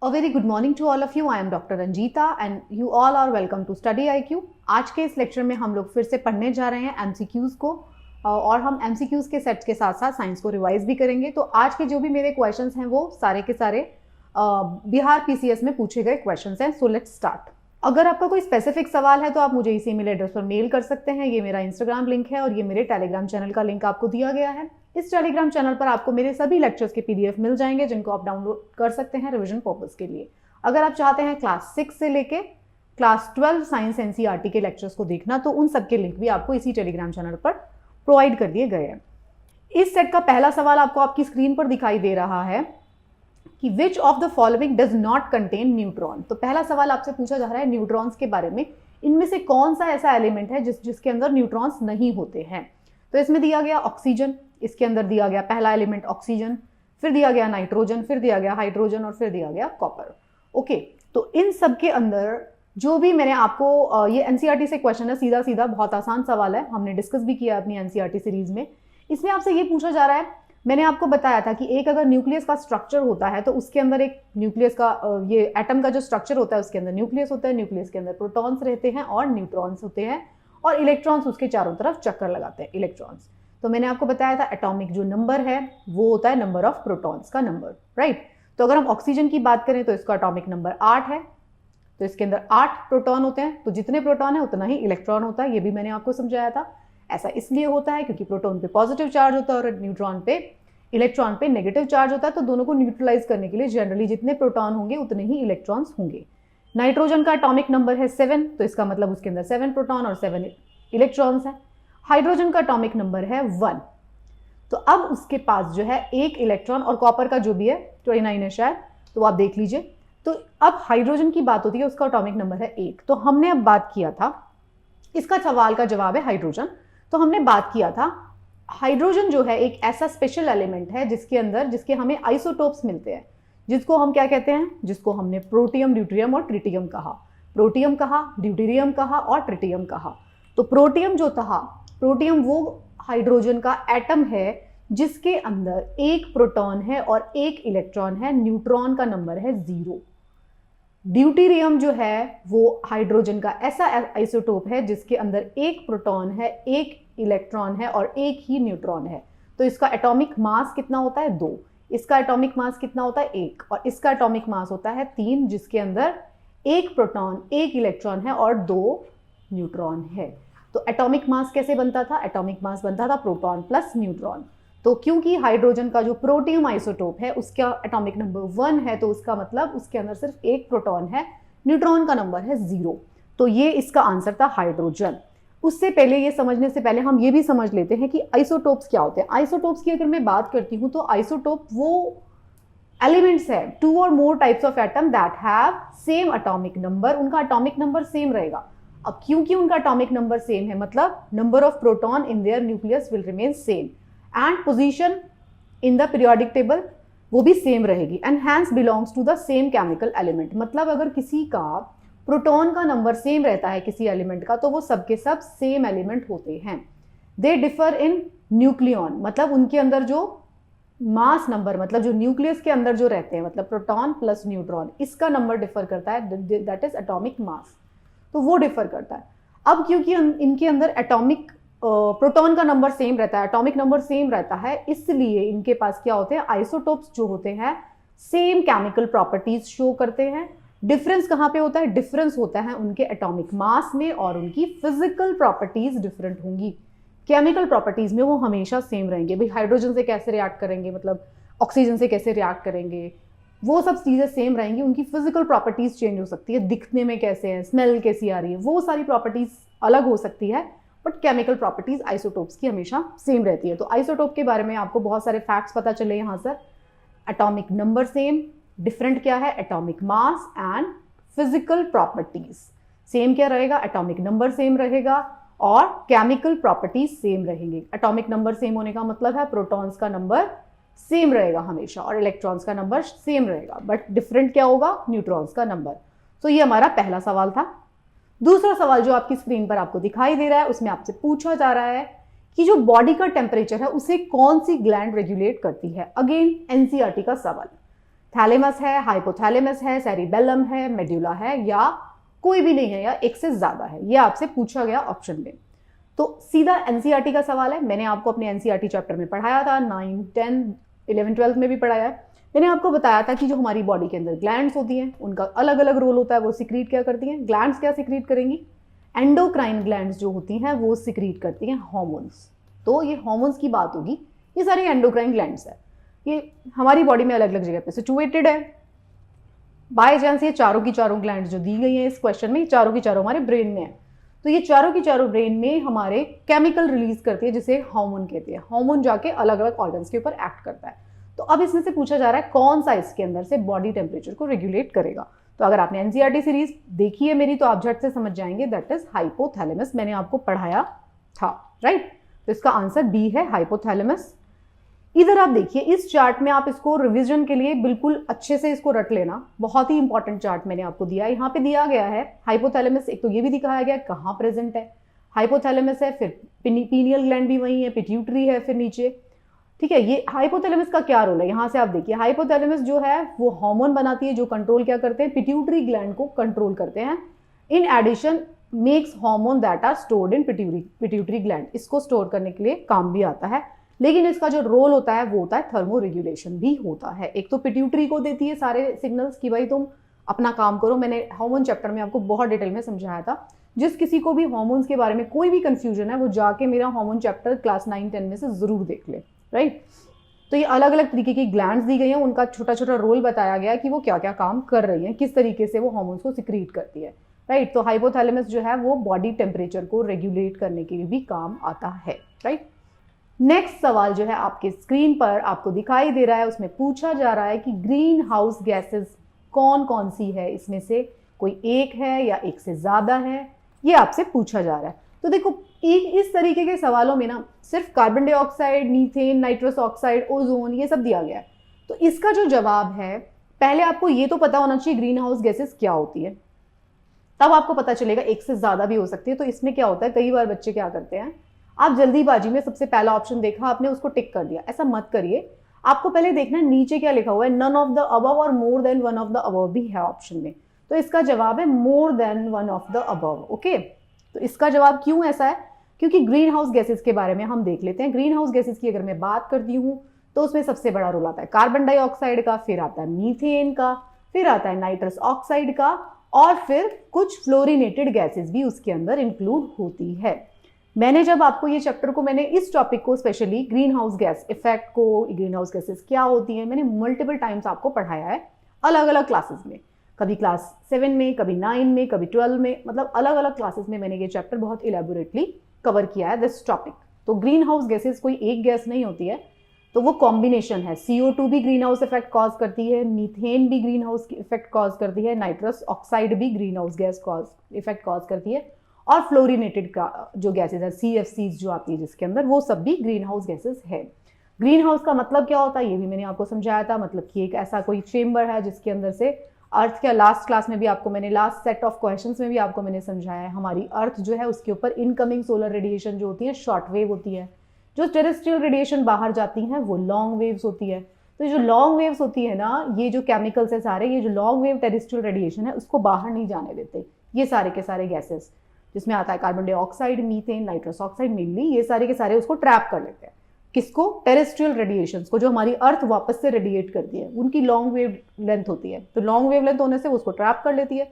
A very good morning to all of you. I am Dr. Ranjita and you all are welcome to Study IQ. आज के इस lecture में हम लोग फिर से पढ़ने जा रहे हैं MCQs को और हम MCQs के सेट्स के साथ साथ साइंस को रिवाइज भी करेंगे। तो आज के जो भी मेरे क्वेश्चंस हैं वो सारे के सारे बिहार PCS में पूछे गए क्वेश्चंस हैं। So let's start. अगर आपका कोई स्पेसिफिक सवाल है तो आप मुझे इस ईमेल एड्रेस पर मेल कर सकते हैं। ये मेरा इंस्टाग्राम लिंक है और ये मेरे टेलीग्राम चैनल का लिंक आपको दिया गया है। इस टेलीग्राम चैनल पर आपको मेरे सभी लेक्चर्स के PDF मिल जाएंगे जिनको आप डाउनलोड कर सकते हैं रिवीजन पर्पस के लिए। अगर आप चाहते हैं क्लास 6 से लेके क्लास 12 साइंस NCERT के लेक्चर्स को देखना तो उन सब के लिंक भी आपको इसी टेलीग्राम चैनल पर प्रोवाइड कर दिए गए हैं। इस सेट का पहला सवाल आपको आपकी स्क्रीन पर दिखाई दे रहा है कि which of the following does not contain neutron. तो पहला सवाल आपसे पूछा जा रहा है न्यूट्रॉन्स के बारे में। इनमें से कौन सा ऐसा एलिमेंट है जिसके अंदर न्यूट्रॉन्स नहीं होते हैं। तो इसमें दिया गया ऑक्सीजन, इसके अंदर दिया गया पहला एलिमेंट ऑक्सीजन, फिर दिया गया नाइट्रोजन, फिर दिया गया हाइड्रोजन और फिर दिया गया कॉपर। ओके, तो इन सब के अंदर जो भी मैंने आपको ये NCERT से क्वेश्चन है, सीधा सीधा बहुत आसान सवाल है, हमने डिस्कस भी किया अपनी NCERT सीरीज में। इसमें आपसे ये पूछा जा रहा है, मैंने आपको बताया था कि एक अगर न्यूक्लियस का स्ट्रक्चर होता है तो उसके अंदर एक न्यूक्लियस का ये एटम का जो स्ट्रक्चर होता है उसके अंदर न्यूक्लियस होता है, न्यूक्लियस के अंदर प्रोटॉन्स रहते हैं और न्यूट्रॉन्स होते हैं और इलेक्ट्रॉन्स उसके चारों तरफ चक्कर लगाते हैं इलेक्ट्रॉन्स। तो मैंने आपको बताया था एटॉमिक जो नंबर है वो होता है नंबर ऑफ प्रोटॉन्स का नंबर, राइट। तो अगर हम ऑक्सीजन की बात करें तो इसका एटॉमिक नंबर 8 है, तो इसके अंदर 8 प्रोटॉन होते हैं। तो जितने प्रोटॉन है उतना ही इलेक्ट्रॉन होता है, ये भी मैंने आपको समझाया था। ऐसा इसलिए होता है क्योंकि प्रोटॉन पे पॉजिटिव चार्ज होता है और न्यूट्रॉन पे इलेक्ट्रॉन पे नेगेटिव चार्ज होता है। तो दोनों को न्यूट्रलाइज करने के लिए जनरली जितने प्रोटॉन होंगे उतने ही इलेक्ट्रॉन्स होंगे। नाइट्रोजन का एटॉमिक नंबर है 7, तो इसका मतलब उसके अंदर 7 प्रोटॉन और 7 इलेक्ट्रॉन्स है। हाइड्रोजन का एटॉमिक नंबर है 1, तो अब उसके पास जो है एक इलेक्ट्रॉन, और कॉपर का जो भी है 29 है शायद, तो आप देख लीजिए। तो अब हाइड्रोजन की बात होती है, उसका एटॉमिक नंबर है 1। तो हमने अब बात किया था, इसका सवाल का जवाब है हाइड्रोजन। तो हमने बात किया था हाइड्रोजन जो है एक ऐसा स्पेशल एलिमेंट है जिसके हमें आइसोटोप्स मिलते हैं, जिसको हम क्या कहते हैं, जिसको हमने प्रोटियम, ड्यूटेरियम और ट्रिटियम कहा। प्रोटियम कहा, ड्यूटेरियम कहा और ट्रिटियम कहा। तो प्रोटियम जो था, प्रोटियम वो हाइड्रोजन का एटम है जिसके अंदर एक प्रोटॉन है और एक इलेक्ट्रॉन है, न्यूट्रॉन का नंबर है 0। ड्यूटेरियम जो है वो हाइड्रोजन का ऐसा आइसोटोप है जिसके अंदर एक प्रोटॉन है, एक इलेक्ट्रॉन है और एक ही न्यूट्रॉन है। तो इसका एटॉमिक मास कितना होता है 2, इसका एटॉमिक मास कितना होता है 1 और इसका एटॉमिक मास होता है 3, जिसके अंदर एक प्रोटॉन, एक इलेक्ट्रॉन है और 2 न्यूट्रॉन है। तो एटॉमिक मास कैसे बनता था, एटॉमिक मास बनता था प्रोटॉन प्लस न्यूट्रॉन। तो क्योंकि हाइड्रोजन का जो प्रोटियम आइसोटोप है उसका एटॉमिक नंबर 1 है, तो उसका मतलब उसके अंदर सिर्फ एक प्रोटॉन है, न्यूट्रॉन का नंबर है 0। तो ये इसका आंसर था हाइड्रोजन। उससे पहले, ये समझने से पहले हम ये भी समझ लेते हैं कि आइसोटोप्स क्या होते हैं। आइसोटोप्स की अगर मैं बात करती हूँ तो आइसोटोप वो एलिमेंट्स है, 2 और more types of atom that have same atomic number, उनका एटॉमिक नंबर सेम रहेगा। अब क्योंकि उनका एटॉमिक नंबर सेम है मतलब number of proton in their nucleus will remain same and position in the periodic table वो भी सेम रहेगी and hence belongs to the same chemical element. मतलब अगर किसी का प्रोटॉन का नंबर सेम रहता है किसी एलिमेंट का तो वो सबके सब सेम एलिमेंट होते हैं। दे डिफर इन न्यूक्लियन, मतलब उनके अंदर जो मास नंबर, मतलब जो न्यूक्लियस के अंदर जो रहते हैं, मतलब प्रोटॉन प्लस न्यूट्रॉन, इसका नंबर डिफर करता है, दैट इज एटॉमिक मास। तो वो डिफर करता है। अब क्योंकि इनके अंदर एटॉमिक प्रोटॉन का नंबर सेम रहता है, एटॉमिक नंबर सेम रहता है, इसलिए इनके पास क्या होते हैं, आइसोटोप्स जो होते हैं सेम केमिकल प्रॉपर्टीज शो करते हैं। डिफरेंस कहाँ पे होता है, डिफरेंस होता है उनके एटॉमिक मास में और उनकी फिजिकल प्रॉपर्टीज डिफरेंट होंगी। केमिकल प्रॉपर्टीज में वो हमेशा सेम रहेंगे। भाई हाइड्रोजन से कैसे रिएक्ट करेंगे, मतलब ऑक्सीजन से कैसे रिएक्ट करेंगे, वो सब चीजें सेम रहेंगी। उनकी फिजिकल प्रॉपर्टीज चेंज हो सकती है, दिखने में कैसे है, स्मेल कैसी आ रही है, वो सारी प्रॉपर्टीज अलग हो सकती है, बट केमिकल प्रॉपर्टीज आइसोटोप्स की हमेशा सेम रहती है। तो आइसोटोप के बारे में आपको बहुत सारे फैक्ट्स पता चले यहाँ से। एटॉमिक नंबर सेम, डिफरेंट क्या है, atomic mass and physical properties. Same क्या रहेगा, एटॉमिक नंबर सेम रहेगा और केमिकल प्रॉपर्टीज सेम रहेंगे। एटॉमिक नंबर सेम होने का मतलब है प्रोटॉन्स का नंबर सेम रहेगा हमेशा और इलेक्ट्रॉन्स का नंबर सेम रहेगा, बट डिफरेंट क्या होगा, न्यूट्रॉन्स का नंबर। तो ये हमारा पहला सवाल था। दूसरा सवाल जो आपकी स्क्रीन पर आपको दिखाई दे रहा है उसमें आपसे पूछा जा रहा है कि जो बॉडी का टेम्परेचर है उसे कौन सी ग्लैंड रेगुलेट करती है। अगेन NCERT का सवाल। थैलेमस है, हाइपोथैलेमस है, सेरिबेलम है, मेड्यूला है, या कोई भी नहीं है, या एक से ज्यादा है? ये आपसे पूछा गया ऑप्शन में। तो सीधा एनसीईआरटी का सवाल है। मैंने आपको अपने एनसीईआरटी चैप्टर में पढ़ाया था, 9, 10, 11, 12 में भी पढ़ाया है। मैंने आपको बताया था कि जो हमारी बॉडी के अंदर ग्लैंड्स होती हैं उनका अलग अलग रोल होता है। वो सिक्रीट क्या करती हैं? ग्लैंड्स क्या सिक्रीट करेंगी? एंडोक्राइन ग्लैंड्स जो होती हैं वो सिक्रीट करती हैं हार्मोन्स। तो ये हार्मोन्स की बात होगी। ये सारी एंडोक्राइन ग्लैंड्स है, ये हमारी बॉडी में अलग अलग जगह पे सिचुएटेड है। बाय चांस ये चारों की चारों ग्लैंड्स जो दी गई हैं इस क्वेश्चन में, चारों की चारों हमारे ब्रेन में है। तो ये चारों की चारों ब्रेन में हमारे केमिकल रिलीज करती है जिसे हार्मोन कहते हैं। हार्मोन जाके अलग अलग ऑर्गन्स के ऊपर एक्ट करता है। तो अब इसमें से पूछा जा रहा है कौन सा इसके अंदर से बॉडी टेम्परेचर को रेगुलेट करेगा। तो अगर आपने एनसीईआरटी सीरीज देखी है मेरी तो आप झट से समझ जाएंगे, दैट इज हाइपोथैलेमस। मैंने आपको पढ़ाया था, राइट? तो इसका आंसर बी है, हाइपोथैलेमस। इधर आप देखिए इस चार्ट में, आप इसको रिवीजन के लिए बिल्कुल अच्छे से इसको रट लेना। बहुत ही इंपॉर्टेंट चार्ट मैंने आपको दिया है। यहाँ पे दिया गया है हाइपोथैलेमस, एक तो ये भी दिखाया गया है कहाँ प्रेजेंट है। हाइपोथैलेमस है, फिर पीनियल ग्लैंड भी वही है, पिट्यूटरी है, फिर नीचे, ठीक है। ये हाइपोथैलेमस का क्या रोल है? यहाँ से आप देखिए, हाइपोथैलेमस जो है वो हार्मोन बनाती है जो कंट्रोल क्या करते हैं? पिट्यूटरी ग्लैंड को कंट्रोल करते हैं। In addition makes hormone that are stored in pituitary gland, इसको स्टोर करने के लिए काम भी आता है। लेकिन इसका जो रोल होता है वो होता है थर्मो रेगुलेशन भी होता है। एक तो पिट्यूटरी को देती है सारे सिग्नल्स कि भाई तुम अपना काम करो। मैंने हार्मोन चैप्टर में आपको बहुत डिटेल में समझाया था। जिस किसी को भी हार्मोन्स के बारे में कोई भी कंफ्यूजन है वो जाके मेरा हार्मोन चैप्टर क्लास 9, 10 में से जरूर देख ले, राइट? तो ये अलग अलग तरीके की ग्लैंड्स दी गई हैं, उनका छोटा छोटा रोल बताया गया है कि वो क्या क्या काम कर रही हैं, किस तरीके से वो हार्मोन्स को सिक्रीट करती है, राइट? तो हाइपोथैलेमस जो है वो बॉडी टेम्परेचर को रेगुलेट करने के लिए भी काम आता है, राइट? नेक्स्ट सवाल जो है आपके स्क्रीन पर आपको दिखाई दे रहा है, उसमें पूछा जा रहा है कि ग्रीन हाउस गैसेस कौन कौन सी है, इसमें से कोई एक है या एक से ज्यादा है, ये आपसे पूछा जा रहा है। तो देखो इस तरीके के सवालों में ना सिर्फ carbon dioxide, methane, nitrous oxide, ozone, ये सब दिया गया है। तो इसका जो जवाब है, पहले आपको ये तो पता होना चाहिए ग्रीन हाउस गैसेस क्या होती है, तब आपको पता चलेगा एक से ज्यादा भी हो सकती है। तो इसमें क्या होता है, कई बार बच्चे क्या करते हैं, आप जल्दीबाजी में सबसे पहला ऑप्शन देखा आपने, उसको टिक कर दिया। ऐसा मत करिए, आपको पहले देखना है नीचे क्या लिखा हुआ है। नन ऑफ द अबव और more than one of the above भी है ऑप्शन में, तो इसका जवाब है more than one of the above. Okay, तो इसका जवाब क्यों ऐसा है? क्योंकि ग्रीन हाउस गैसेस के बारे में हम देख लेते हैं। ग्रीन हाउस गैसेस की अगर मैं बात करती हूँ तो उसमें सबसे बड़ा रोल आता है कार्बन डाइऑक्साइड का, फिर आता है मीथेन का, फिर आता है नाइट्रस ऑक्साइड का, और फिर कुछ फ्लोरिनेटेड गैसेस भी उसके अंदर इंक्लूड होती है। मैंने जब आपको ये चैप्टर को, मैंने इस टॉपिक को specially green house gas effect को, ग्रीन हाउस गैसेस क्या होती है, मैंने मल्टीपल टाइम्स आपको पढ़ाया है अलग अलग क्लासेस में। कभी क्लास 7 में, कभी 9 में, कभी 12 में, मतलब अलग अलग क्लासेस में मैंने ये चैप्टर बहुत इलेबोरेटली कवर किया है दिस टॉपिक। तो ग्रीन हाउस गैसेस कोई एक गैस नहीं होती है, तो वो कॉम्बिनेशन है। CO2 भी ग्रीन हाउस इफेक्ट कॉज करती है, मीथेन भी ग्रीन हाउस इफेक्ट कॉज करती है, नाइट्रस ऑक्साइड भी green house gas effect cause करती है, और फ्लोरिनेटेड का जो गैसेज है, CFCs जो आती है जिसके अंदर, वो सब भी ग्रीन हाउस गैसेज है। ग्रीन हाउस का मतलब क्या होता है ये भी मैंने आपको समझाया था। मतलब कि एक ऐसा कोई चेम्बर है जिसके अंदर से अर्थ का, लास्ट क्लास में भी आपको मैंने, लास्ट सेट ऑफ क्वेश्चंस में भी आपको मैंने समझाया है, हमारी अर्थ जो है उसके ऊपर इनकमिंग सोलर रेडिएशन जो होती है शॉर्ट वेव होती है, जो टेरेस्ट्रियल रेडिएशन बाहर जाती हैं वो लॉन्ग वेव्स होती है। तो जो लॉन्ग वेव्स होती है ना, ये जो केमिकल्स है सारे, ये जो लॉन्ग वेव टेरेस्ट्रियल रेडिएशन है उसको बाहर नहीं जाने देते। ये सारे के सारे गैसेस जिसमें आता है carbon dioxide, methane, nitrous oxide, mainly ये सारे के सारे उसको ट्रैप कर लेते हैं। किसको? टेरेस्ट्रियल रेडिएशंस को, जो हमारी अर्थ वापस से रेडिएट करती है, उनकी लॉन्ग वेव लेंथ होती है। तो लॉन्ग वेव लेंथ होने से उसको ट्रैप कर लेती है।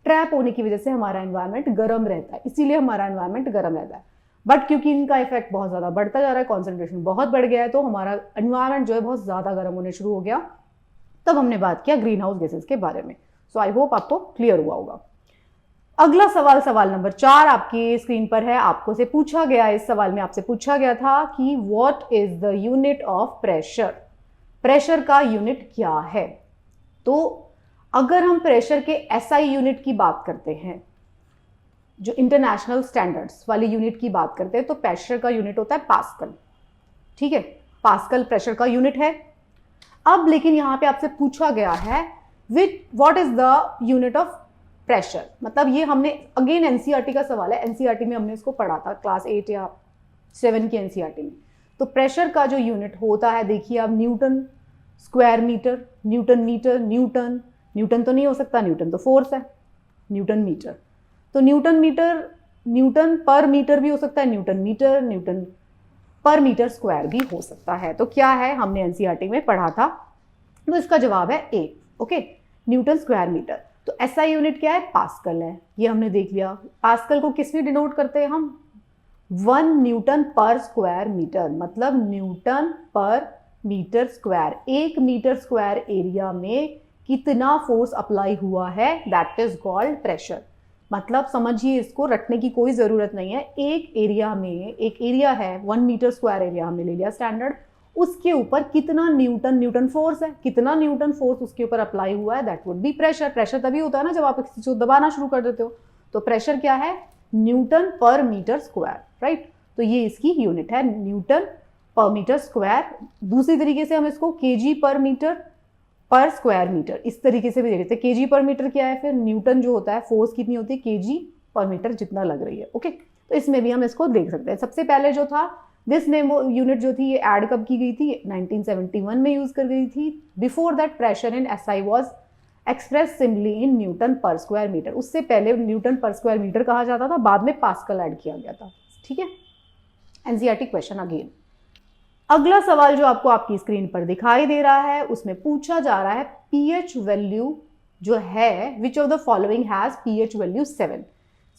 ट्रैप होने की वजह से हमारा एनवायरनमेंट गर्म रहता है, इसीलिए हमारा एनवायरनमेंट गर्म रहता है। बट क्योंकि इनका इफेक्ट बहुत ज्यादा बढ़ता जा रहा है, कॉन्सेंट्रेशन बहुत बढ़ गया है, तो हमारा एनवायरनमेंट जो है बहुत ज्यादा गर्म होने शुरू हो गया। तब हमने बात किया ग्रीन हाउस गैसेस के बारे में। सो आई होप आपको क्लियर हुआ होगा। अगला सवाल, सवाल नंबर 4 आपकी स्क्रीन पर है। आपको से पूछा गया, इस सवाल में आपसे पूछा गया था कि what is the unit of pressure, pressure का यूनिट क्या है। तो अगर हम प्रेशर के SI यूनिट की बात करते हैं, जो इंटरनेशनल स्टैंडर्ड्स वाली यूनिट की बात करते हैं, तो प्रेशर का यूनिट होता है पास्कल, ठीक है? पास्कल प्रेशर का यूनिट है। अब लेकिन यहां पे आपसे पूछा गया है what is the unit of pressure, मतलब ये हमने अगेन एनसीईआरटी का सवाल है, एनसीईआरटी में हमने इसको पढ़ा था क्लास 8 या 7 की एनसीईआरटी में। तो प्रेशर का जो यूनिट होता है, देखिए आप, newton square metre, newton metre, newton, newton तो नहीं हो सकता, न्यूटन तो फोर्स है, न्यूटन मीटर। तो न्यूटन मीटर, न्यूटन पर मीटर भी हो सकता है, न्यूटन मीटर, न्यूटन पर मीटर स्क्वायर भी हो सकता है। तो क्या है, हमने एनसीईआरटी में पढ़ा था, तो इसका जवाब है A. Okay, newton square metre. तो एसआई यूनिट क्या है, पास्कल है, ये हमने देख लिया। पास्कल को किस में डिनोट करते हैं हम, 1 न्यूटन पर स्क्वायर मीटर, मतलब न्यूटन पर metre square. 1 metre square area में कितना फोर्स अप्लाई हुआ है, दैट इज कॉल्ड प्रेशर। मतलब समझिए, इसको रटने की कोई जरूरत नहीं है। एक एरिया में, एक एरिया है 1 मीटर स्क्वायर एरिया हमने ले लिया स्टैंडर्ड, उसके ऊपर कितना न्यूटन, न्यूटन फोर्स है, कितना न्यूटन फोर्स उसके ऊपर अप्लाई हुआ है, that would be pressure. Pressure तभी होता है ना जब आप किसी चीज को दबाना शुरू कर देते हो। तो प्रेशर क्या है, न्यूटन पर मीटर स्क्वायर, राइट। तो ये इसकी यूनिट है, न्यूटन पर मीटर स्क्वायर। दूसरी तरीके से हम इसको केजी पर मीटर पर स्क्वायर मीटर, इस तरीके से भी देख सकते हैं। केजी पर मीटर क्या है, फिर न्यूटन जो होता है, फोर्स कितनी होती है, केजी पर मीटर जितना लग रही है। ओके, तो इसमें भी हम इसको देख सकते हैं। सबसे पहले जो था दिस नेम यूनिट जो थी, ये ऐड कब की गई थी, 1971 में यूज कर गई थी। Before that pressure in SI was express simply in newton पर स्क्वायर मीटर। उससे पहले न्यूटन पर स्क्वायर मीटर कहा जाता था, बाद में पास्कल ऐड किया गया था। ठीक है, एनसीईआरटी क्वेश्चन अगेन। अगला सवाल जो आपको आपकी स्क्रीन पर दिखाई दे रहा है, उसमें पूछा जा रहा है पीएच वैल्यू जो है, which of the following has pH value 7।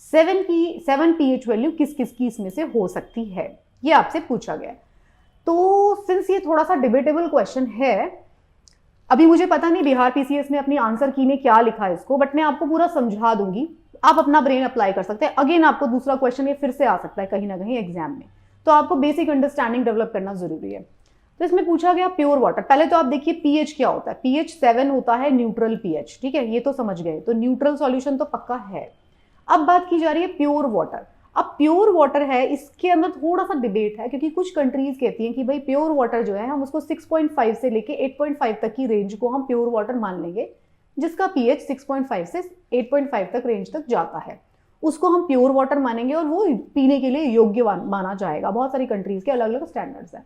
7 pH value किस किस की इसमें से हो सकती है, ये आपसे पूछा गया। तो सिंस ये थोड़ा सा डिबेटेबल क्वेश्चन है, अभी मुझे पता नहीं बिहार पीसीएस में अपनी आंसर की में क्या लिखा है इसको, बट मैं आपको पूरा समझा दूंगी, आप अपना ब्रेन अप्लाई कर सकते हैं। अगेन आपको दूसरा क्वेश्चन ये फिर से आ सकता है कहीं ना कहीं एग्जाम में, तो आपको बेसिक अंडरस्टैंडिंग डेवलप करना जरूरी है। तो इसमें पूछा गया प्योर वाटर। पहले तो आप देखिए पीएच क्या होता है, पीएच 7 होता है न्यूट्रल पीएच। ठीक है, ये तो समझ गए, तो न्यूट्रल सॉल्यूशन तो पक्का है। अब बात की जा रही है प्योर वाटर। अब प्योर वाटर है, इसके अंदर थोड़ा सा डिबेट है, क्योंकि कुछ कंट्रीज कहती हैं कि भाई प्योर वाटर जो है हम उसको 6.5 से लेके 8.5 तक की रेंज को हम प्योर वाटर मान लेंगे, जिसका पीएच 6.5 से 8.5 तक रेंज तक जाता है, उसको हम प्योर वाटर मानेंगे और वो पीने के लिए योग्य माना जाएगा। बहुत सारी कंट्रीज के अलग अलग स्टैंडर्ड्स हैं,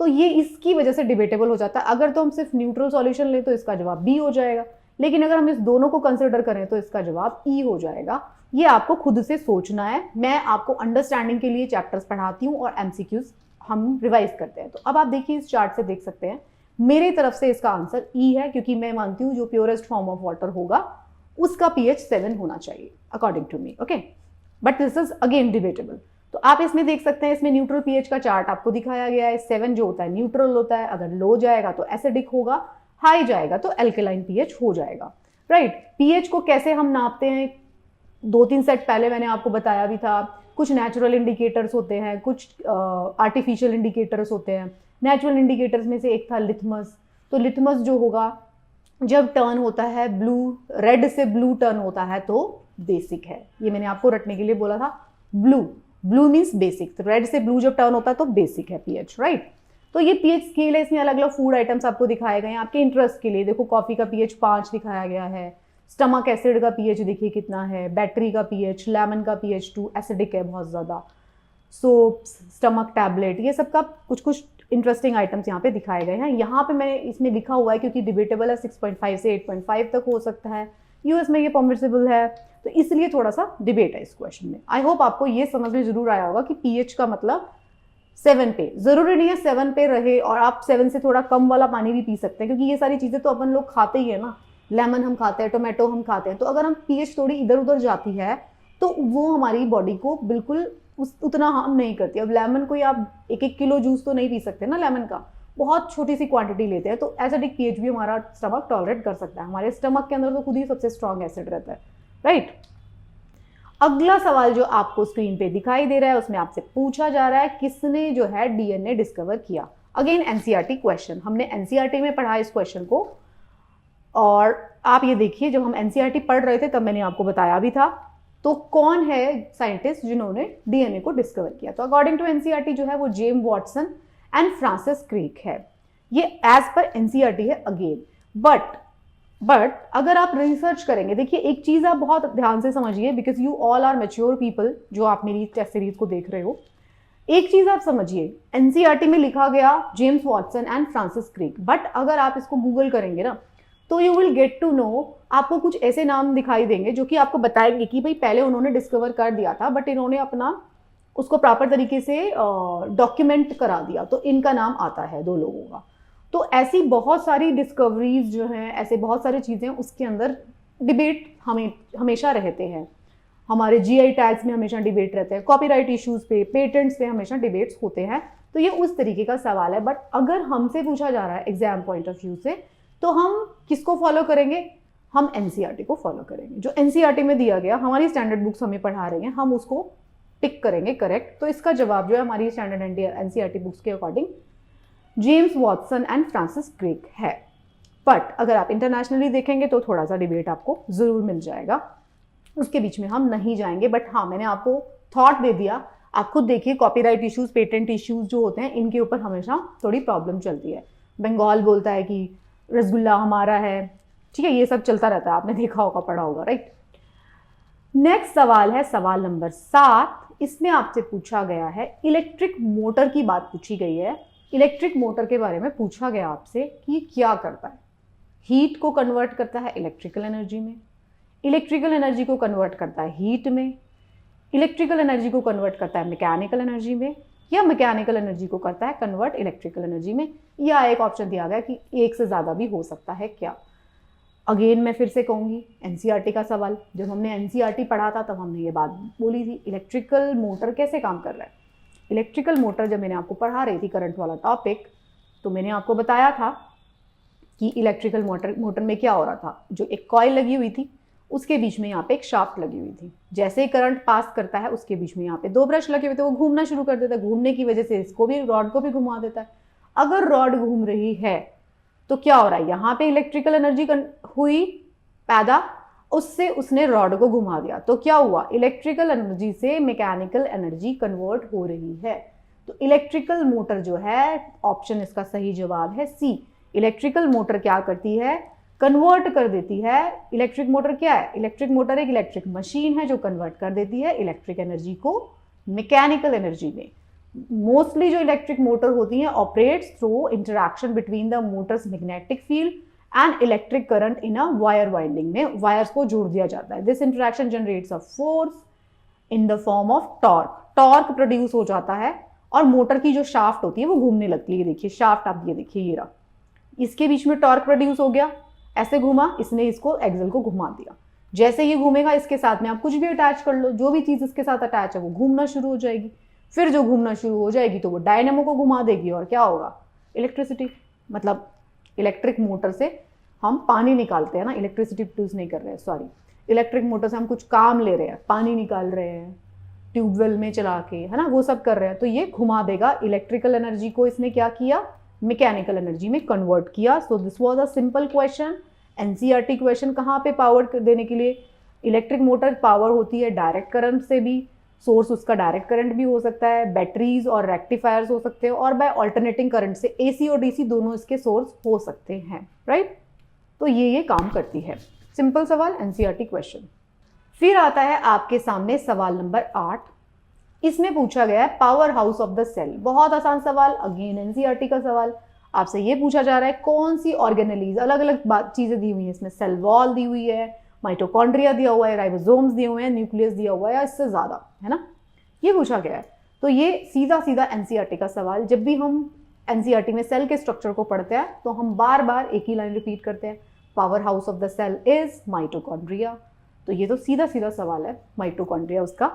तो ये इसकी वजह से डिबेटेबल हो जाता है। अगर तो हम सिर्फ न्यूट्रल सॉल्यूशन लें तो इसका जवाब बी हो जाएगा, लेकिन अगर हम इस दोनों को कंसिडर करें तो इसका जवाब ई हो जाएगा। ये आपको खुद से सोचना है, मैं आपको अंडरस्टैंडिंग के लिए चैप्टर्स पढ़ाती हूँ और एमसीक्यूज हम रिवाइज करते हैं। तो अब आप देखिए इस चार्ट से देख सकते हैं, मेरी तरफ से इसका आंसर ई है, क्योंकि मैं मानती हूँ जो प्योरेस्ट फॉर्म ऑफ वाटर होगा उसका पीएच 7 होना चाहिए according to me. Okay, but this is again debatable. तो आप इसमें देख सकते हैं, इसमें न्यूट्रल पीएच का चार्ट आपको दिखाया गया है। 7 जो होता है न्यूट्रल होता है, अगर लो जाएगा तो एसिडिक होगा, हाई जाएगा तो एल्केलाइन पीएच हो जाएगा, राइट। पीएच को कैसे हम नापते हैं, 2-3 सेट पहले मैंने आपको बताया भी था। कुछ नेचुरल इंडिकेटर्स होते हैं, कुछ आर्टिफिशियल इंडिकेटर्स होते हैं। नेचुरल इंडिकेटर्स में से एक था लिथमस। तो लिथमस जो होगा, जब टर्न होता है ब्लू, रेड से ब्लू टर्न होता है तो बेसिक है। ये मैंने आपको रटने के लिए बोला था, ब्लू मीन्स बेसिक। तो रेड से ब्लू जब टर्न होता है तो बेसिक है पीएच, राइट। तो ये पीएच स्केल है, इसमें अलग अलग फूड आइटम्स आपको दिखाए गए हैं आपके इंटरेस्ट के लिए। देखो कॉफी का पीएच 5 दिखाया गया है, स्टमक एसिड का पीएच देखिए कितना है, बैटरी का पीएच, लेमन का पीएच 2 एसिडिक है बहुत ज्यादा, सोप्स, स्टमक टैबलेट, ये सब का कुछ कुछ इंटरेस्टिंग आइटम्स यहाँ पे दिखाए गए हैं। यहाँ पे मैंने इसमें लिखा हुआ है क्योंकि डिबेटेबल है, 6.5 से 8.5 तक हो सकता है, यूएस में ये परमिसिबल है, तो इसलिए थोड़ा सा डिबेट है इस क्वेश्चन में। आई होप आपको ये समझ में जरूर आया होगा कि पीएच का मतलब 7 पे, जरूरी नहीं है 7 पे रहे, और आप 7 से थोड़ा कम वाला पानी भी पी सकते हैं, क्योंकि ये सारी चीजें तो अपन लोग खाते ही है ना, लेमन हम खाते हैं, टोमेटो हम खाते हैं। तो अगर हम पीएच थोड़ी इधर उधर जाती है तो वो हमारी बॉडी को बिल्कुल उतना हार्म नहीं करती। अब लेमन कोई आप 1-1 किलो जूस तो नहीं पी सकते ना लेमन का, बहुत छोटी सी क्वांटिटी लेते हैं, तो एसिडिक पीएच भी हमारा स्टमक टॉलरेट कर सकता है। हमारे स्टमक के अंदर तो खुद ही सबसे स्ट्रॉन्ग एसिड रहता है, राइट। अगला सवाल जो आपको स्क्रीन पे दिखाई दे रहा है, उसमें आपसे पूछा जा रहा है किसने जो है डीएनए डिस्कवर किया। अगेन एनसीईआरटी क्वेश्चन, हमने एनसीईआरटी में पढ़ा इस क्वेश्चन को, और आप ये देखिए जब हम एनसीईआरटी पढ़ रहे थे तब मैंने आपको बताया भी था। तो कौन है साइंटिस्ट जिन्होंने डीएनए को डिस्कवर किया, तो अकॉर्डिंग टू एनसीईआरटी जो है वो James Watson and Francis Crick है। ये एज पर एनसीईआरटी है अगेन, बट अगर आप रिसर्च करेंगे, देखिए एक चीज आप बहुत ध्यान से समझिए, because you all are mature people जो आप मेरी टेस्ट सीरीज को देख रहे हो। एक चीज आप समझिए, एनसीईआरटी में लिखा गया James Watson and Francis Crick, but अगर आप इसको गूगल करेंगे ना तो you will get to know, आपको कुछ ऐसे नाम दिखाई देंगे जो कि आपको बताएंगे कि भाई पहले उन्होंने डिस्कवर कर दिया था बट इन्होंने अपना उसको प्रॉपर तरीके से डॉक्यूमेंट करा दिया, तो इनका नाम आता है दो लोगों का। तो ऐसी बहुत सारी डिस्कवरीज जो हैं, ऐसे बहुत सारी चीज़ें उसके अंदर डिबेट हमेशा रहते हैं। हमारे जीआई टैग्स में हमेशा डिबेट रहते हैं, कॉपीराइट इश्यूज पे, पेटेंट्स पे हमेशा डिबेट्स होते हैं। तो ये उस तरीके का सवाल है। बट अगर हमसे पूछा जा रहा है एग्जाम पॉइंट ऑफ व्यू से, तो हम किसको फॉलो करेंगे? हम एनसीईआरटी को फॉलो करेंगे। जो एनसीईआरटी में दिया गया, हमारी स्टैंडर्ड बुक्स हमें पढ़ा रही हैं, हम उसको टिक करेंगे करेक्ट। तो इसका जवाब जो है हमारी स्टैंडर्ड एनसीईआरटी बुक्स के according James Watson and Francis Crick है। बट अगर आप इंटरनेशनली देखेंगे तो थोड़ा सा डिबेट आपको जरूर मिल जाएगा, उसके बीच में हम नहीं जाएंगे। बट हाँ, मैंने आपको थॉट दे दिया। आप खुद देखिए, कॉपीराइट इश्यूज, पेटेंट इश्यूज जो होते हैं, इनके ऊपर हमेशा थोड़ी प्रॉब्लम चलती है। बंगाल बोलता है कि रसगुल्ला हमारा है, ठीक है, ये सब चलता रहता है, आपने देखा होगा, पढ़ा होगा, राइट। नेक्स्ट सवाल है सवाल नंबर 7। इसमें आपसे पूछा गया है, इलेक्ट्रिक मोटर की बात पूछी गई है। इलेक्ट्रिक मोटर के बारे में पूछा गया आपसे कि क्या करता है। हीट को कन्वर्ट करता है इलेक्ट्रिकल एनर्जी में, इलेक्ट्रिकल एनर्जी को कन्वर्ट करता है हीट में, इलेक्ट्रिकल एनर्जी को कन्वर्ट करता है मैकेनिकल एनर्जी में, या मैकेनिकल एनर्जी को करता है कन्वर्ट इलेक्ट्रिकल एनर्जी में, या एक ऑप्शन दिया गया कि एक से ज़्यादा भी हो सकता है क्या। अगेन मैं फिर से कहूँगी, एनसीईआरटी का सवाल, जब हमने एनसीईआरटी पढ़ा था तब हमने ये बात बोली थी, इलेक्ट्रिकल मोटर कैसे काम कर रहा है। इलेक्ट्रिकल मोटर जब मैंने आपको पढ़ा रही थी करंट वाला टॉपिक, तो मैंने आपको बताया था कि इलेक्ट्रिकल मोटर में क्या हो रहा था। जो एक कॉइल लगी हुई थी, उसके बीच में यहाँ पे एक शाफ्ट लगी हुई थी। जैसे ही करंट पास करता है, उसके बीच में यहाँ पे 2 ब्रश लगे हुए थे, वो घूमना शुरू कर देता है। घूमने की वजह से इसको भी, रॉड को भी घुमा देता है। अगर रॉड घूम रही है तो क्या हो रहा है, यहाँ पे इलेक्ट्रिकल एनर्जी हुई पैदा, उससे उसने रॉड को घुमा दिया, तो क्या हुआ, इलेक्ट्रिकल एनर्जी से मैकेनिकल एनर्जी कन्वर्ट हो रही है। तो इलेक्ट्रिकल मोटर जो है, ऑप्शन इसका सही जवाब है सी। इलेक्ट्रिकल मोटर क्या करती है, कन्वर्ट कर देती है। इलेक्ट्रिक मोटर क्या है, इलेक्ट्रिक मोटर एक इलेक्ट्रिक मशीन है जो कन्वर्ट कर देती है इलेक्ट्रिक एनर्जी को मैकेनिकल एनर्जी में। मोस्टली जो इलेक्ट्रिक मोटर होती हैं operates through interaction between the Motors magnetic field and electric current in a wire winding में वायर्स को जोड़ दिया जाता है। This interaction generates a force in the form of torque. Torque produce हो जाता है और मोटर की जो शाफ्ट होती है वो घूमने लगती है। ये देखिए शाफ्ट, आप ये देखिए, ये रहा, इसके बीच में टॉर्क प्रोड्यूस हो गया, ऐसे घुमा, इसने इसको एक्सल को घुमा दिया। जैसे ये घूमेगा, इसके साथ में आप कुछ भी अटैच कर लो, जो भी चीज इसके साथ अटैच है वो घूमना शुरू हो जाएगी। फिर जो घूमना शुरू हो जाएगी तो वो डायनेमो को घुमा देगी, और क्या होगा, इलेक्ट्रिसिटी। मतलब इलेक्ट्रिक मोटर से हम पानी निकालते हैं ना, इलेक्ट्रिसिटी प्रोड्यूस नहीं कर रहे हैं, सॉरी, इलेक्ट्रिक मोटर से हम कुछ काम ले रहे हैं, पानी निकाल रहे हैं ट्यूबवेल में चला के, है ना, वो सब कर रहे हैं, तो ये घुमा देगा। इलेक्ट्रिकल एनर्जी को इसने क्या किया, मैकेनिकल एनर्जी में कन्वर्ट किया। So this was a simple question. NCERT question कहाँ पे पावर देने के लिए, इलेक्ट्रिक मोटर पावर होती है डायरेक्ट करंट से भी, सोर्स उसका डायरेक्ट करंट भी हो सकता है, बैटरीज और रेक्टिफायर्स हो सकते हैं, और बाय अल्टरनेटिंग करंट से एसी और डीसी दोनों इसके सोर्स हो सकते हैं, राइट। तो ये काम करती है। सिंपल सवाल, एनसीईआरटी क्वेश्चन। फिर आता है आपके सामने सवाल नंबर 8। इसमें पूछा गया है power house of the cell. बहुत आसान सवाल, अगेन एनसीईआरटी का सवाल। आपसे ये पूछा जा रहा है कौन सी ऑर्गेनेलीज, अलग अलग चीजें दी हुई हैं इसमें, सेल वॉल दी हुई है, माइटोकॉन्ड्रिया दिया हुआ है, राइबोसोम्स दिए हुए हैं, न्यूक्लियस दिया हुआ है, या इससे ज्यादा, है ना, ये पूछा गया है। तो ये सीधा सीधा एनसीईआरटी का सवाल। जब भी हम एनसीईआरटी में सेल के स्ट्रक्चर को पढ़ते हैं तो हम बार बार एक ही लाइन रिपीट करते हैं, power house of the cell is mitochondria. तो ये तो सीधा सीधा सवाल है, माइटोकॉन्ड्रिया उसका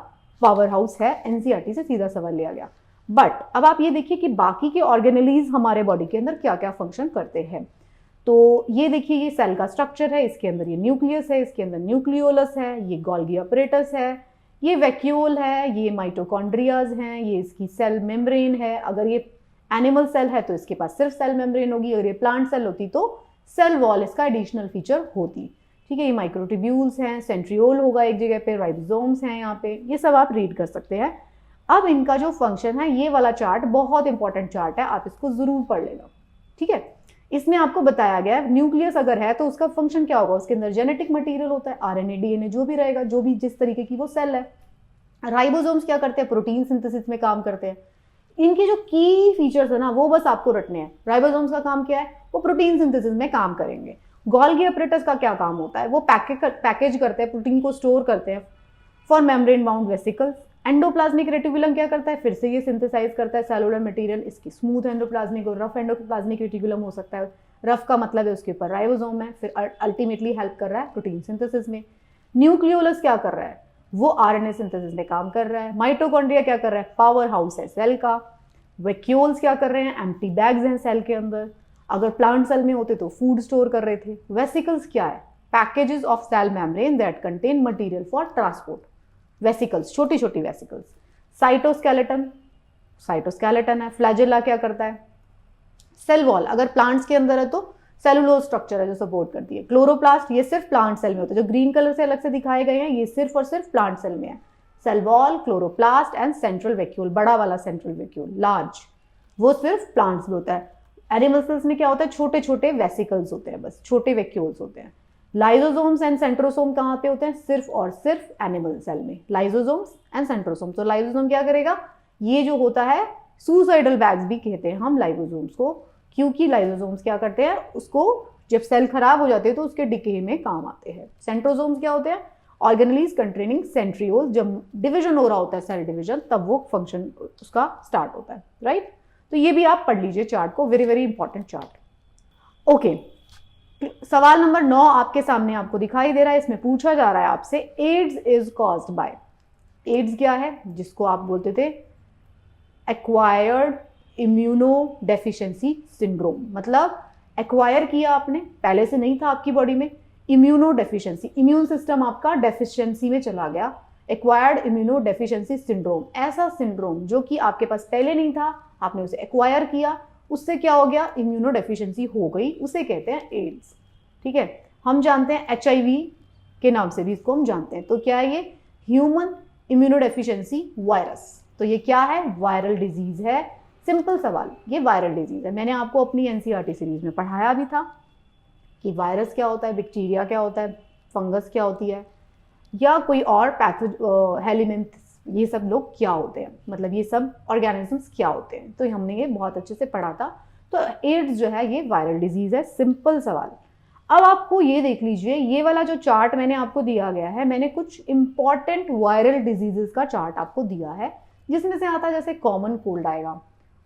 पावर हाउस है, एनसीईआरटी से सीधा सवाल लिया गया। बट अब आप ये देखिए कि बाकी के ऑर्गेनेलीज हमारे बॉडी के अंदर क्या क्या फंक्शन करते हैं। तो ये देखिए, ये सेल का स्ट्रक्चर है, इसके अंदर ये न्यूक्लियस है, इसके अंदर न्यूक्लियोलस है, ये गोल्गी अपरेटस है, ये वैक्यूल है, ये माइटोकॉन्ड्रियाज हैं, ये इसकी सेल मेम्ब्रेन है। अगर ये एनिमल सेल है तो इसके पास सिर्फ सेल मेम्ब्रेन होगी, अगर ये प्लांट सेल होती तो सेल वॉल इसका एडिशनल फीचर होती, ठीक है। ये माइक्रोट्यूब्यूल्स हैं, सेंट्रियोल होगा एक जगह पे, राइबोसोम्स हैं यहाँ पे, ये सब आप रीड कर सकते हैं। अब इनका जो फंक्शन है, ये वाला चार्ट बहुत इंपॉर्टेंट चार्ट है, आप इसको जरूर पढ़ लेना, ठीक है। इसमें आपको बताया गया है न्यूक्लियस अगर है तो उसका फंक्शन क्या होगा, उसके अंदर जेनेटिक मटेरियल होता है, आरएनए डीएनए जो भी रहेगा, जो भी जिस तरीके की वो सेल है। राइबोसोम्स क्या करते हैं, प्रोटीन सिंथेसिस में काम करते हैं। इनके जो की फीचर्स है ना वो बस आपको रटने हैं। राइबोसोम्स का काम क्या है, वो प्रोटीन सिंथेसिस में काम करेंगे। गोल्गी अपरेटस का क्या काम होता है, वो पैकेज करते हैं, प्रोटीन को स्टोर करते हैं for membrane bound vesicles. Endoplasmic reticulum क्या करता है, फिर से ये सिंथेसाइज करता है सेलुलर मटेरियल, इसकी स्मूथ एंडोप्लाज्मिक और रफ एंडोप्लाज्मिक रेटिकुलम हो सकता है। रफ का मतलब है उसके ऊपर राइबोसोम है, फिर अल्टीमेटली हेल्प कर रहा है प्रोटीन सिंथेसिस में। न्यूक्लियोलस क्या कर रहा है, वो आरएनए सिंथेसिस में काम कर रहा है। माइटोकॉन्ड्रिया क्या कर रहा है, पावर हाउस है सेल का। वैक्यूल्स क्या कर रहे हैं, एम्प्टी बैग्स हैं सेल के अंदर, अगर प्लांट सेल में होते तो फूड स्टोर कर रहे थे। वेसिकल्स क्या है, packages of cell membrane that contain material for transport. Vesicles, छोटी छोटी वेसिकल्स। साइटोस्केलेटन है। फ्लैजेला क्या करता है, सेल वॉल, अगर प्लांट्स के अंदर है तो सेलुलोज स्ट्रक्चर है जो सपोर्ट करती है। क्लोरोप्लास्ट, ये सिर्फ प्लांट सेल में होता है, जो ग्रीन कलर से अलग से दिखाए गए हैं ये सिर्फ और सिर्फ प्लांट सेल में है। Cell wall, chloroplast and central vacuole, बड़ा वाला सेंट्रल वैक्यूल लार्ज, वो सिर्फ प्लांट्स में होता है। एनिमल सेल्स में क्या होता है, छोटे छोटे वेसिकल्स होते हैं, बस छोटे वैक्यूल्स होते हैं। लाइजोसोम्स एंड सेंट्रोसोम कहाँ पे होते हैं, सिर्फ और सिर्फ एनिमल सेल में, लाइजोसोम्स एंड सेंट्रोसोम। तो लाइजोसोम क्या करेगा, ये जो होता है सुसाइडल बैग्स भी कहते हैं हम लाइजोसोम्स को, क्योंकि लाइजोसोम्स क्या करते हैं, उसको जब सेल खराब हो जाते हैं तो उसके डिके में काम आते हैं। सेंट्रोसोम्स क्या होते हैं, ऑर्गेनेलीज कंटेनिंग सेंट्रियोल्स, जब डिवीजन हो रहा होता है सेल डिवीजन तब वो फंक्शन उसका स्टार्ट होता है, राइट। तो ये भी आप पढ़ लीजिए चार्ट को, very very important chart. Okay, सवाल नंबर 9 आपके सामने आपको दिखाई दे रहा है, इसमें पूछा जा रहा है आपसे AIDS is caused by. AIDS क्या है, जिसको आप बोलते थे एक्वायर्ड इम्यूनो डेफिशिएंसी सिंड्रोम, मतलब एक्वायर किया आपने, पहले से नहीं था आपकी बॉडी में, इम्यूनो डेफिशिएंसी, इम्यून सिस्टम आपका डेफिशिएंसी में चला गया, एक्वायर्ड इम्यूनो डेफिशिएंसी सिंड्रोम, ऐसा सिंड्रोम जो कि आपके पास पहले नहीं था, आपने उसे एक्वायर किया, उससे क्या हो गया, इम्यूनो डेफिशिएंसी हो गई, उसे कहते हैं एड्स। ठीक है, हम जानते हैं HIV के नाम से भी इसको हम जानते हैं। तो क्या है ये, ह्यूमन इम्यूनो डेफिशिएंसी वायरस। तो ये क्या है, वायरल डिजीज है। सिंपल सवाल, ये वायरल डिजीज है। मैंने आपको अपनी NCERT सीरीज में पढ़ाया भी था कि वायरस क्या होता है, बैक्टीरिया क्या होता है, फंगस क्या होती है, या कोई और हेलिमेंट्स, ये सब लोग क्या होते हैं, मतलब ये सब ऑर्गेनिजम्स क्या होते हैं। तो हमने ये बहुत अच्छे से पढ़ा था। तो एड्स जो है ये वायरल डिजीज है, सिंपल सवाल। अब आपको ये देख लीजिए, ये वाला जो चार्ट मैंने आपको दिया गया है, मैंने कुछ इंपॉर्टेंट वायरल डिजीजेस का चार्ट आपको दिया है, जिसमें से आता है जैसे कॉमन कोल्ड आएगा,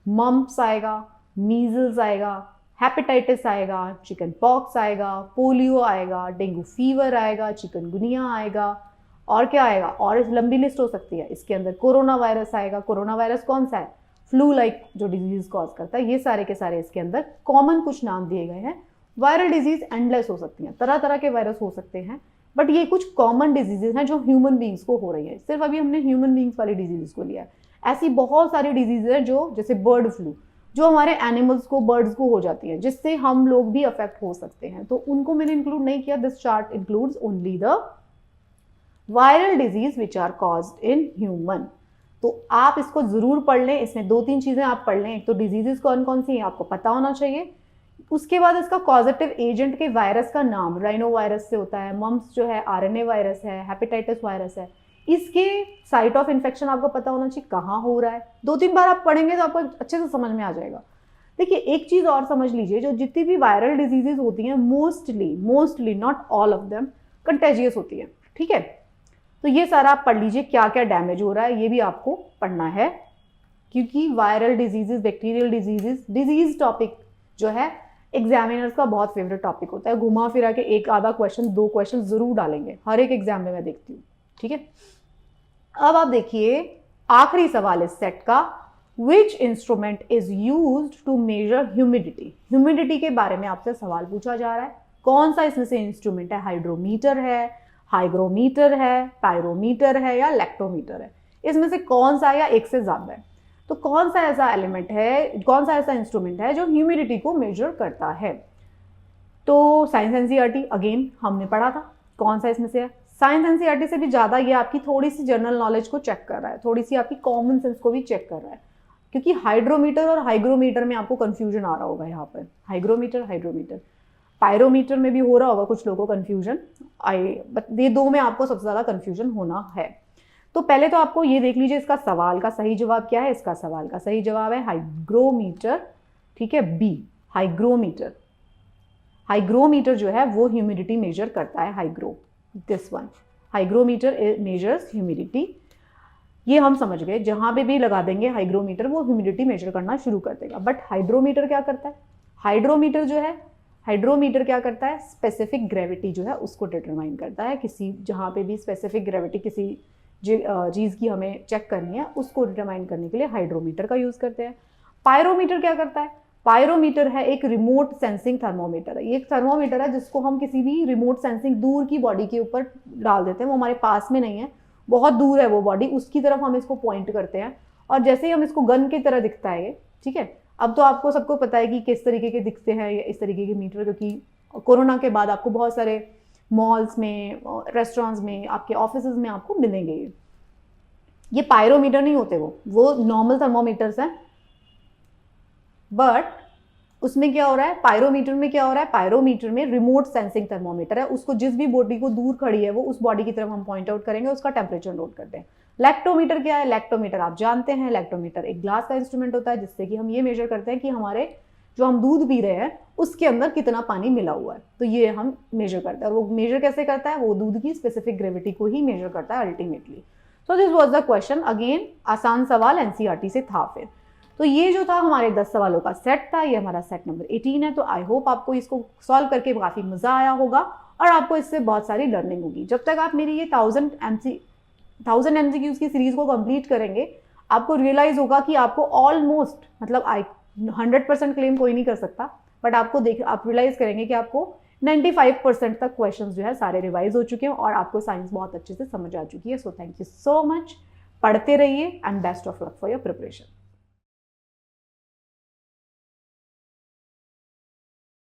मम्प्स आएगा, मीजल्स आएगा, हेपेटाइटिस आएगा, चिकन पॉक्स आएगा, पोलियो आएगा, डेंगू फीवर आएगा, चिकनगुनिया आएगा, और क्या आएगा, और लंबी लिस्ट हो सकती है। इसके अंदर कोरोना वायरस आएगा। कोरोना वायरस कौन सा है, फ्लू लाइक जो डिजीज कॉज करता है। ये सारे के सारे इसके अंदर कॉमन कुछ नाम दिए गए हैं। वायरल डिजीज एंडलेस हो सकती हैं, तरह तरह के वायरस हो सकते हैं, बट ये कुछ कॉमन डिजीजेज हैं जो ह्यूमन बींग्स को हो रही है। सिर्फ अभी हमने ह्यूमन बींग्स वाली डिजीज को लिया है, ऐसी बहुत सारी डिजीज है जो, जैसे बर्ड फ्लू, जो हमारे एनिमल्स को, बर्ड्स को हो जाती है, जिससे हम लोग भी अफेक्ट हो सकते हैं, तो उनको मैंने इंक्लूड नहीं किया। This chart includes only the viral disease which are caused in human. तो आप इसको जरूर पढ़ लें, इसमें 2-3 चीजें आप पढ़ लें। एक तो डिजीजेस कौन कौन सी हैं आपको पता होना चाहिए, उसके बाद इसका कॉजेटिव एजेंट के वायरस का नाम, राइनो वायरस से होता है, मम्प्स जो है RNA वायरस है, हेपेटाइटिस वायरस है, इसके साइट ऑफ इन्फेक्शन आपको पता होना चाहिए, कहाँ हो रहा है। 2-3 बार आप पढ़ेंगे तो आपको अच्छे से समझ में आ जाएगा। देखिए एक चीज और समझ लीजिए, जो जितनी भी वायरल डिजीजेज होती हैं mostly not all of them contagious होती है। ठीक है, तो ये सारा आप पढ़ लीजिए, क्या क्या डैमेज हो रहा है ये भी आपको पढ़ना है, क्योंकि viral diseases, bacterial diseases, disease topic जो है एग्जामिनर्स का बहुत फेवरेट टॉपिक होता है। घुमा फिरा के एक आधा क्वेश्चन, 2 क्वेश्चन जरूर डालेंगे हर एक एग्जाम में, मैं देखती हूँ। ठीक है, अब आप देखिए आखिरी सवाल इस सेट का, which instrument is used to measure humidity. Humidity के बारे में आपसे सवाल पूछा जा रहा है, कौन सा इसमें से इंस्ट्रूमेंट है, हाइड्रोमीटर है, हाइग्रोमीटर है, पायरोमीटर है, या लैक्टोमीटर है, इसमें से कौन सा है, या एक से ज्यादा है। तो कौन सा ऐसा एलिमेंट है, कौन सा ऐसा इंस्ट्रूमेंट है जो ह्यूमिडिटी को मेजर करता है। तो साइंस NCERT अगेन हमने पढ़ा था, कौन सा इसमें से है। साइंस NCERT से भी ज्यादा ये आपकी थोड़ी सी जनरल नॉलेज को चेक कर रहा है, थोड़ी सी आपकी कॉमन सेंस को भी चेक कर रहा है, क्योंकि हाइड्रोमीटर और हाइग्रोमीटर में आपको कंफ्यूजन आ रहा होगा यहाँ पर, हाइग्रोमीटर पायरोमीटर में भी हो रहा होगा कुछ लोगों को कंफ्यूजन, बट ये 2 में आपको सबसे ज्यादा कंफ्यूजन होना है। तो पहले तो आपको ये देख लीजिए इसका सवाल का सही जवाब क्या है। इसका सवाल का सही जवाब है हाइग्रोमीटर, ठीक है, बी हाइग्रोमीटर। हाइग्रोमीटर जो है वो ह्यूमिडिटी मेजर करता है, hygro, this one, hygrometer measures humidity. ये हम समझ गए, जहां पे भी लगा देंगे हाइग्रोमीटर वो ह्यूमिडिटी मेजर करना शुरू कर देगा। बट हाइड्रोमीटर क्या करता है? हाइड्रोमीटर जो है, हाइड्रोमीटर क्या करता है? स्पेसिफिक ग्रेविटी जो है उसको डिटरमाइन करता है। किसी जहाँ पे भी स्पेसिफिक ग्रेविटी किसी चीज़ की हमें चेक करनी है उसको डिटरमाइन करने के लिए हाइड्रोमीटर का यूज़ करते हैं। पायरोमीटर क्या करता है? पायरोमीटर है एक रिमोट सेंसिंग थर्मोमीटर है। ये एक थर्मोमीटर है जिसको हम किसी भी रिमोट सेंसिंग दूर की बॉडी के ऊपर डाल देते हैं, वो हमारे पास में नहीं है, बहुत दूर है वो बॉडी, उसकी तरफ हम इसको पॉइंट करते हैं और जैसे ही हम इसको गन की तरह दिखता है ये, ठीक है। अब तो आपको सबको पता है कि किस तरीके के दिखते हैं इस तरीके के मीटर, क्योंकि कोरोना के बाद आपको बहुत सारे मॉल्स में, रेस्टोरेंट्स में, आपके ऑफिसेज में आपको मिलेंगे। ये पायरोमीटर नहीं होते, वो नॉर्मल थर्मोमीटर्स हैं। बट उसमें क्या हो रहा है? पायरोमीटर में क्या हो रहा है? पायरोमीटर में रिमोट सेंसिंग थर्मोमीटर है, उसको जिस भी बॉडी को दूर खड़ी है वो उस बॉडी की तरफ हम पॉइंट आउट करेंगे, उसका टेम्परेचर नोट करते हैं। लैक्टोमीटर क्या है? लैक्टोमीटर आप जानते हैं, लैक्टोमीटर एक ग्लास का इंस्ट्रूमेंट होता है जिससे कि हम ये मेजर करते हैं कि हमारे जो हम दूध पी रहे हैं उसके अंदर कितना पानी मिला हुआ है, तो ये हम मेजर करते हैं। और वो मेजर कैसे करता है? वो दूध की स्पेसिफिक ग्रेविटी को ही मेजर करता है ultimately. So this was the question. Again आसान सवाल एनसीईआरटी से था। फिर तो ये जो था हमारे 10 सवालों का सेट था, ये हमारा सेट नंबर 18 है। तो आई होप आपको इसको सॉल्व करके काफी मजा आया होगा और आपको इससे बहुत सारी लर्निंग होगी। जब तक आप मेरी ये 1000 MCQs की सीरीज को कंप्लीट करेंगे, आपको रियलाइज होगा कि आपको ऑलमोस्ट, मतलब 100% क्लेम कोई नहीं कर सकता, बट आप रियलाइज करेंगे कि आपको 95% तक क्वेश्चंस जो है सारे रिवाइज हो चुके हैं और आपको साइंस बहुत अच्छे से समझ आ चुकी है। So thank you so much, पढ़ते रहिए and best of luck for your preparation.